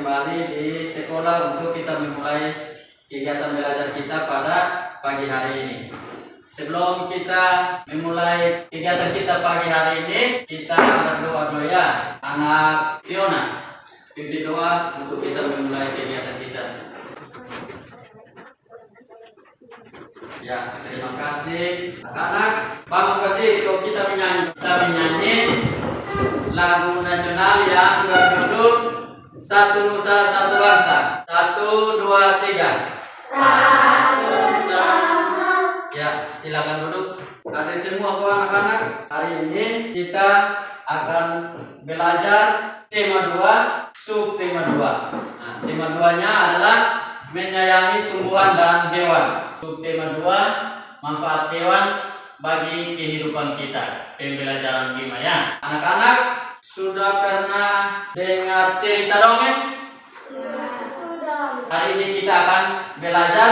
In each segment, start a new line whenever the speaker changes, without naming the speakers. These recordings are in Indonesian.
kembali di sekolah untuk kita memulai kegiatan belajar kita pada pagi hari ini. Sebelum kita memulai kegiatan kita pagi hari ini, kita berdoa dulu ya. Anak Fiona, pimpin doa untuk kita memulai kegiatan kita. Ya, terima kasih. Anak-anak, bangun berdiri untuk kita menyanyi lagu nasional yang berjudul Satu Nusa Satu Bangsa. 1, 2, 3.
Satu sama.
Ya, silakan duduk. Hadir semua anak-anak. Hari ini kita akan belajar tema 2, subtema 2. Nah, tema 2-nya adalah menyayangi tumbuhan dan hewan. Subtema 2, manfaat hewan bagi kehidupan kita. Pembelajaran 5 ya. Anak-anak, sudah pernah dengar cerita dongeng?
Sudah.
Hari ini kita akan belajar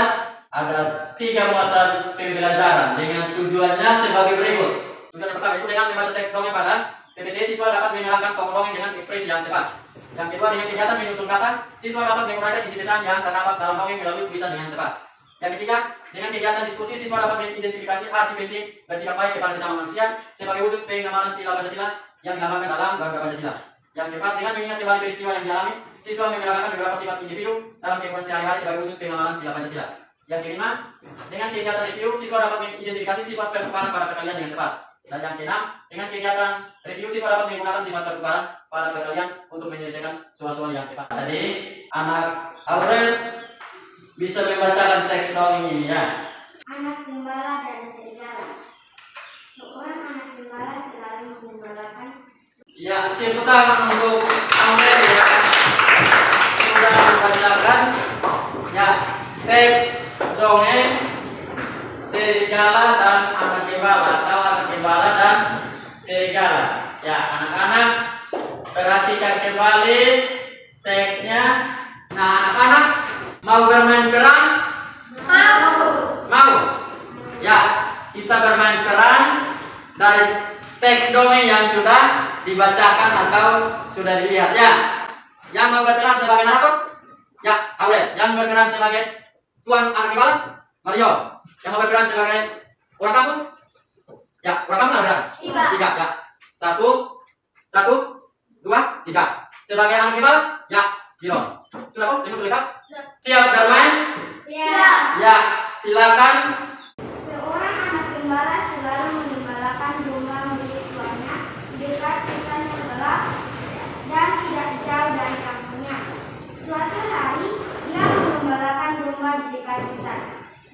ada 3 mata pembelajaran dengan tujuannya sebagai berikut. Tujuan pertama itu dengan membaca teks dongeng pada PPT, siswa dapat menerangkan tokoh dongeng dengan ekspresi yang tepat. Yang kedua, dengan kegiatan menyusun kata, siswa dapat menguraikan isi pesan yang terdapat dalam dongeng melalui tulisan dengan tepat. Yang ketiga, dengan kegiatan diskusi, siswa dapat mengidentifikasi arti penting bersikap baik kepada sesama manusia sebagai wujud pengamalan sila Pancasila yang diamalkan dalam Warga Pancasila. Yang keempat, dengan mengingat kembali peristiwa yang dialami, siswa menerangkan beberapa sifat individu dalam kehidupan sehari-hari sebagai wujud pengamalan sila Pancasila. Yang kelima, dengan kegiatan review, siswa dapat mengidentifikasi sifat pertukaran pada perkalian dengan tepat. Dan yang keenam, dengan kegiatan review, siswa dapat menggunakan sifat pertukaran pada perkalian untuk menyelesaikan soal-soal yang tepat. Jadi, anak Aurel bisa membacakan teks dongeng ini ya.
Anak gembala dan serigala. Seorang anak gembala selalu menggembalakan.
Ya, tepuk tangan untuk Aurel ya. Sudah membacakan ya teks dongeng serigala dan anak gembala atau anak gembala dan serigala. Ya, anak-anak perhatikan kembali teksnya. Nah, anak-anak mau bermain peran? Mau? Ya, kita bermain peran dari teks dongeng yang sudah dibacakan atau sudah dilihat ya. Yang mau berperan sebagai narator? Ya, Aurel. Yang berperan sebagai tuan anak gembala? Mario. Yang mau berperan sebagai orang kampung? Ya, orang kampung ada? 3 ya. 1, 2, 3. Sebagai anak gembala? Ya, Biro. Sudah kok? Semua sudah lengkap? Siap bermain?
Siap.
Ya, silakan.
Seorang anak gembala selalu menggembalakan domba milik tuannya di dekat hutan yang gelap dan tidak jauh dari kampungnya. Suatu hari, dia menggembalakan domba di dekat hutan.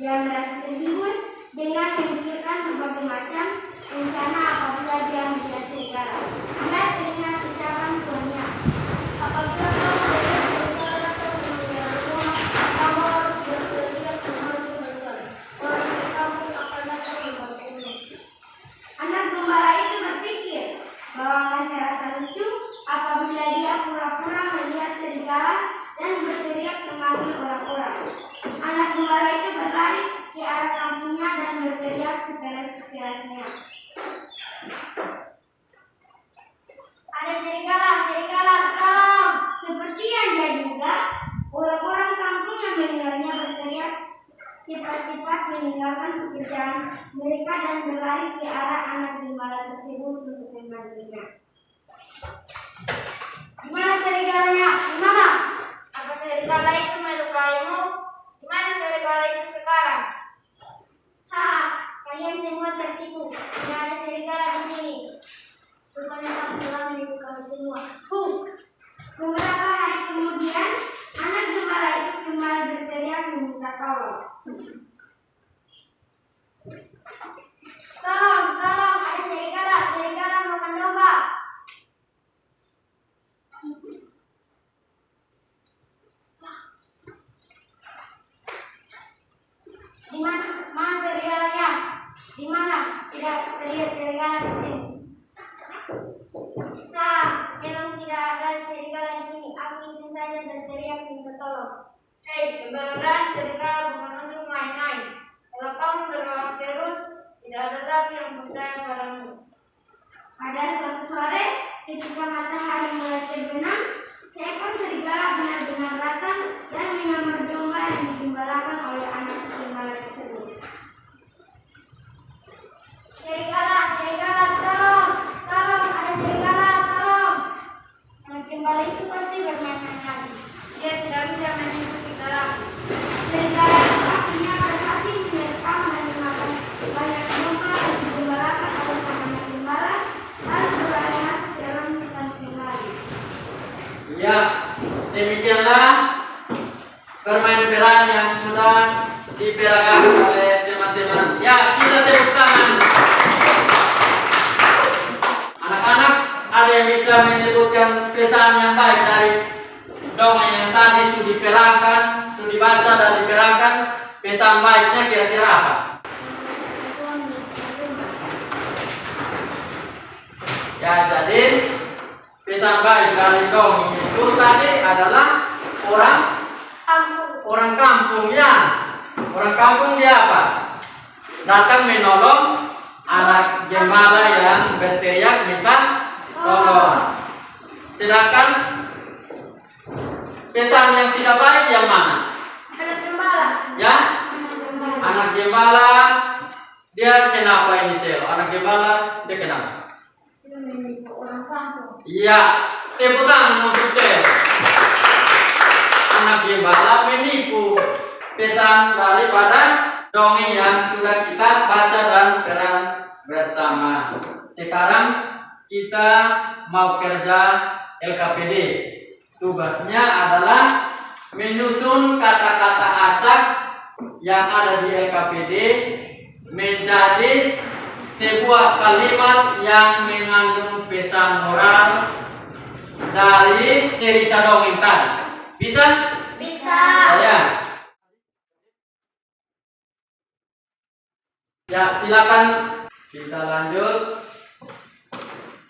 Dia merasa terhibur dengan memikirkan berbagai macam rencana apabila dia melihat serigala. Dia teringat ucapan tuannya, apabila kau melihat serigala atau memelihara domba, kamu harus berteriak berhenti-henti. Orang sekampung akan datang membantumu. Anak gembala itu berpikir bahwa akan terasa lucu apabila dia pura-pura melihat serigala dan berteriak memanggil orang-orang. Anak gembala itu berlari ke arah kampungnya dan berteriak sekeras-kerasnya. Ada serigala, serigala, tolong! Seperti yang dia duga, orang-orang kampung yang mendengarnya berteriak cepat-cepat meninggalkan pekerjaan mereka dan berlari ke arah anak gembala tersebut untuk membantunya. Gimana serigalanya? Gimana? Apa serigala itu melukaimu? Gimana serigala itu sekarang? Kalian semua tertipu. Tidak ada serigala di sini. Rupanya kamu telah menipu kami semua. Beberapa hari kemudian, anak gembala itu kembali berteriak meminta tolong. Tolong, tolong, ada serigala, serigala makan domba. Di mana serigalanya? Di mana? Tidak terlihat serigala di sini. Memang tidak ada serigala di sini. Aku iseng saja berteriak minta tolong. Hei, keberadaan serigala bukan untuk main-main. Kalau kamu berlawan terus, tidak ada lagi yang percaya padamu. Pada suatu sore, ketika matahari mulai terbenam, Seekor serigala benar-benar datang dan menyamar domba yang digembalakan oleh anak gembala tersebut. Serigala, serigala, tolong, tolong, ada serigala, tolong. Anak gembala itu pasti bermain-main lagi. Dia tidak bisa mengikuti lagi. Serigala itu akhirnya berhasil menerkam dan memakan banyak domba yang digembalakan oleh sang anak gembala, lalu berlari masuk ke dalam hutan kembali.
Ya, demikianlah permain peran yang sudah diperakan oleh teman-teman. Ya, kita tepuk tangan. Anak-anak, ada yang bisa menyebutkan kesan yang baik dari dongeng yang tadi sudah diperangkan, sudah dibaca dan diperangkan? Kesan baiknya kira-kira apa? Ya, jadi kesan baik dari dongeng itu tadi adalah orang kampung ya. Orang kampung dia apa? Datang menolong anak gembala yang berteriak minta tolong. Sedangkan kesan yang tidak baik yang mana?
Anak gembala.
Ya,
Anak gembala.
anak gembala dia kenapa ini celo? Anak gembala dia kenapa?
Dia menipu orang kampung.
Iya, tepuk tangan untuk celo. Anak gembala menipu. Kesan daripada dongeng yang sudah kita baca dan peran bersama. Sekarang kita mau kerja LKPD. Tugasnya adalah menyusun kata-kata acak yang ada di LKPD menjadi sebuah kalimat yang mengandung pesan moral dari cerita dongeng tadi. Bisa?
Bisa.
Saya. Ya, silakan kita lanjut.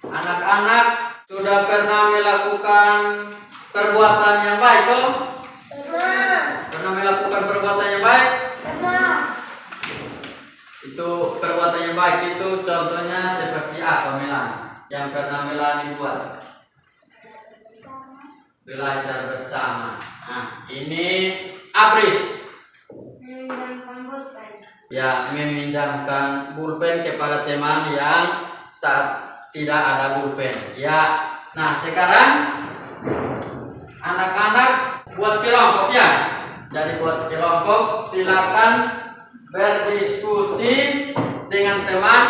Anak-anak sudah pernah melakukan perbuatan yang baik toh?
Pernah.
Pernah melakukan perbuatan yang baik?
Pernah.
Itu perbuatan yang baik itu contohnya seperti apa Melani? Yang pernah Melani buat? Belajar bersama. Nah, ini Apris.
Meminjamkan pulpen.
Ya, meminjamkan pulpen kepada teman yang saat tidak ada pulpen. Ya, nah sekarang anak-anak buat kelompok ya. Jadi buat kelompok, silakan berdiskusi dengan teman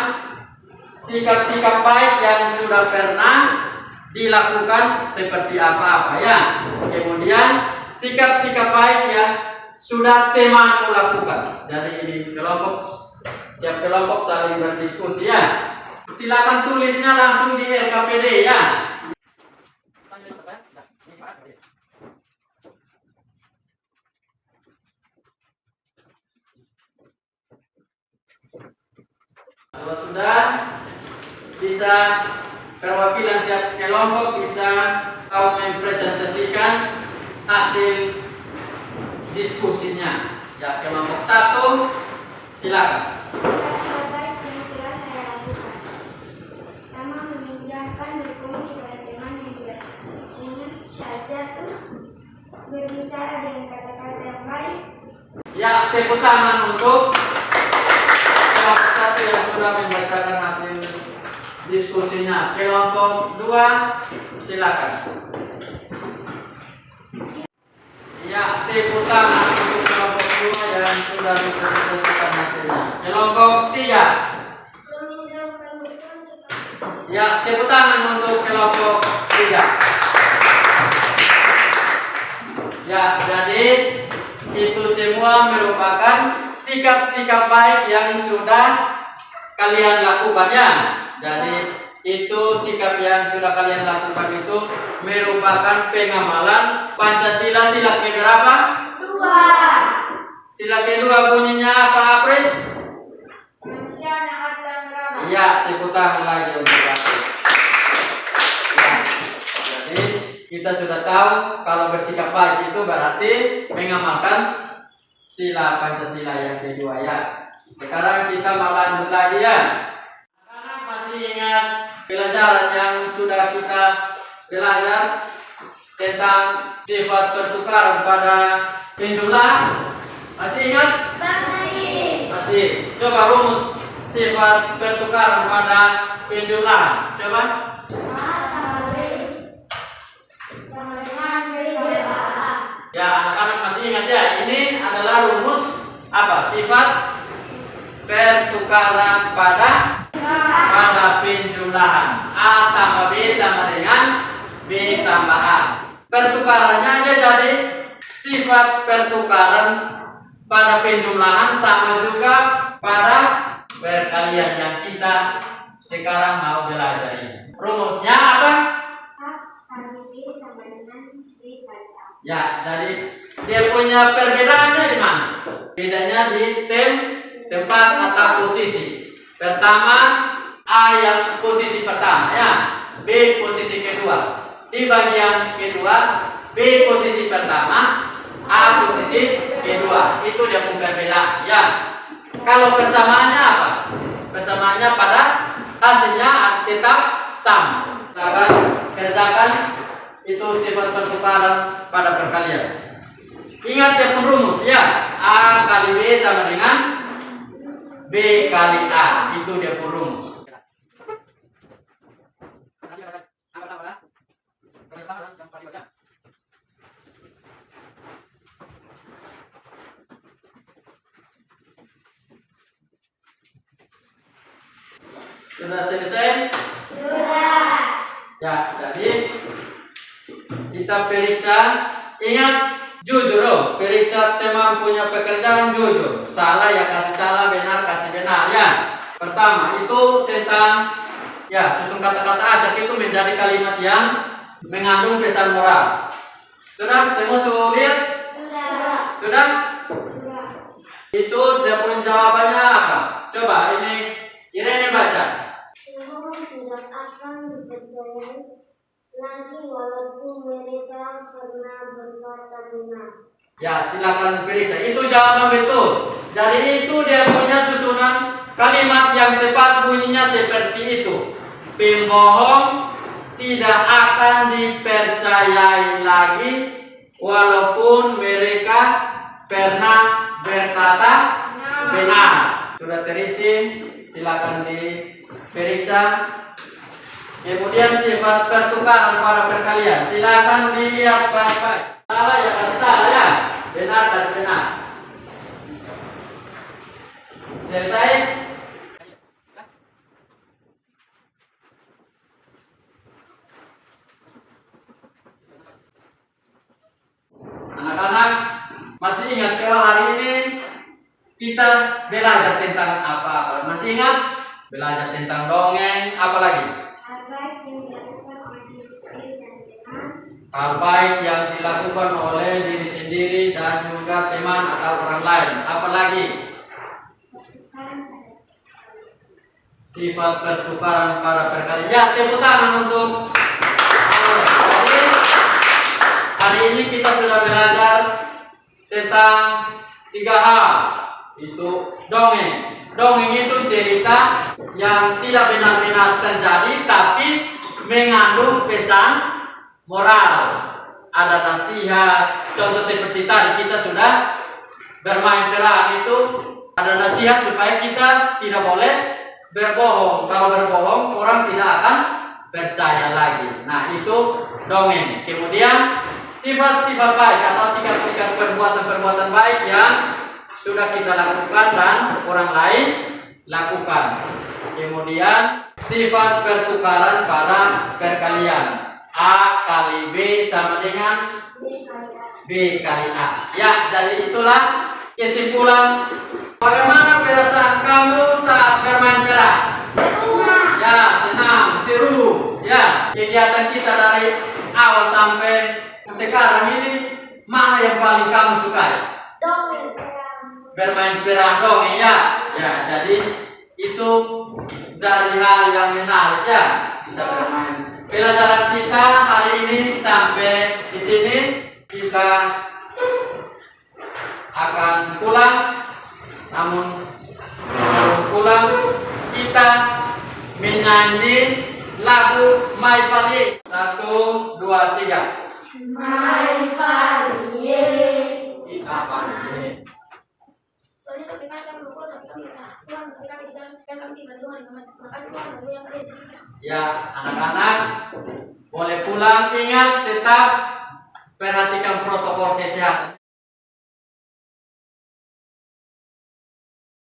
sikap-sikap baik yang sudah pernah dilakukan seperti apa-apa ya. Kemudian sikap-sikap baik yang sudah teman lakukan. Jadi ini kelompok, tiap kelompok saling berdiskusi ya. Silakan tulisnya langsung di LKPD ya. Kalau sudah bisa perwakilan tiap kelompok bisa mempresentasikan hasil diskusinya. Ya, kelompok 1 silakan.
Sikap baik yang telah saya lakukan. Pertama, meminjamkan buku kepada teman yang tidak ingat saja tuh berbicara dengan kata-kata yang baik.
Ya, tepuk tangan untuk kelompok 1 yang sudah membacakan hasil diskusinya. Kelompok 2 silakan. Ya, tepuk tangan untuk kelompok 2 yang sudah mempresentasikan hasilnya. Kelompok 3.
Meminjamkan buku
Ya, tepuk tangan untuk kelompok 3. Ya, jadi itu semua merupakan sikap-sikap baik yang sudah kalian lakukan ya. Jadi itu sikap yang sudah kalian lakukan itu merupakan pengamalan Pancasila sila keberapa?
2.
Sila kedua bunyinya apa, Apres?
Manusia yang adil dan beradab.
Iya, tepuk tangan lagi untuk Apres. Ya, jadi kita sudah tahu kalau bersikap baik itu berarti mengamalkan sila Pancasila yang kedua ya. Sekarang kita mau lanjut lagi ya. Anak-anak masih ingat pelajaran yang sudah kita belajar tentang sifat pertukaran pada penjumlahan? Masih ingat? Masih. Coba rumus sifat pertukaran pada penjumlahan. Coba. Ya, anak-anak masih ingat ya? Ini adalah rumus apa? Sifat pertukaran pada penjumlahan. A tambah B sama dengan B tambah A. Pertukarannya dia jadi sifat pertukaran pada penjumlahan sama juga pada perkalian yang kita sekarang mau belajar ini. Rumusnya apa? Ya, jadi dia punya perbedaannya di mana? Bedanya di tempat atau posisi. Pertama, A yang posisi pertama ya, B posisi kedua. Di bagian kedua, B posisi pertama, A posisi kedua. Itu dia punya perbedaan ya. Kalau persamaannya apa? Persamaannya pada hasilnya tetap sama. Kita kerjakan itu sifat pertukaran pada perkalian. Ingat ya rumus ya, A kali B sama dengan B kali A. Itu dia rumus. Sudah selesai?
Sudah.
Ya, jadi kita periksa. Ingat, jujur loh. Periksa teman punya pekerjaan jujur. Salah ya kasih salah, benar kasih benar ya. Pertama itu tentang ya susun kata-kata ajak itu menjadi kalimat yang mengandung pesan moral. Sudah? Semua sudah lihat?
Sudah.
Sudah?
Sudah.
Itu dia pun jawabannya apa? Coba ini baca.
Tuhan tidak akan dipercayai lagi walaupun mereka pernah berkata benar.
Ya, silakan periksa. Itu jawaban betul. Jadi itu dia punya susunan kalimat yang tepat bunyinya seperti itu. Pembohong tidak akan dipercayai lagi walaupun mereka pernah berkata benar. Sudah terisi, silakan diperiksa. Kemudian sifat pertukaran pada perkalian, silakan dilihat baik-baik. Salah ya kasih salah ya, benar kasih benar. Selesai? Anak-anak masih ingat kalau hari ini kita belajar tentang apa? Masih ingat? Belajar tentang dongeng, apa lagi? Hal baik yang dilakukan oleh diri sendiri dan juga teman atau orang lain. Apalagi sifat pertukaran pada perkalian. Ya, tepuk tangan untuk. Jadi hari ini kita sudah belajar tentang 3 hal. Itu dongeng. Dongeng itu cerita yang tidak benar-benar terjadi tapi mengandung pesan moral, ada nasihat. Contoh seperti tadi kita sudah bermain perang itu ada nasihat supaya kita tidak boleh berbohong. Kalau berbohong orang tidak akan percaya lagi. Nah itu dongeng. Kemudian sifat-sifat baik atau sikap-sikap perbuatan-perbuatan baik yang sudah kita lakukan dan orang lain lakukan. Kemudian sifat pertukaran pada perkalian. A kali B sama dengan B kali A. Ya, jadi itulah kesimpulan. Bagaimana perasaan kamu saat bermain perang? Ya, senang, seru. Ya, kegiatan kita dari awal sampai sekarang ini mana yang paling kamu sukai? Bermain perang dong, ya. Ya, jadi itu jadi hal yang menarik ya, bisa bermain. Pelajaran kita hari ini sampai di sini. Kita akan pulang. Namun sebelum pulang kita menyanyi lagu My Valley. 1, 2, 3.
My family.
Kita family.
Soalnya sosial kan berkumpul tapi kami Tuhan tapi kami di dalam dan kami tiba di rumah dengan terima kasih Tuhan lagu yang kalian berikan.
Ya, anak-anak boleh pulang, ingat tetap perhatikan protokol kesehatan.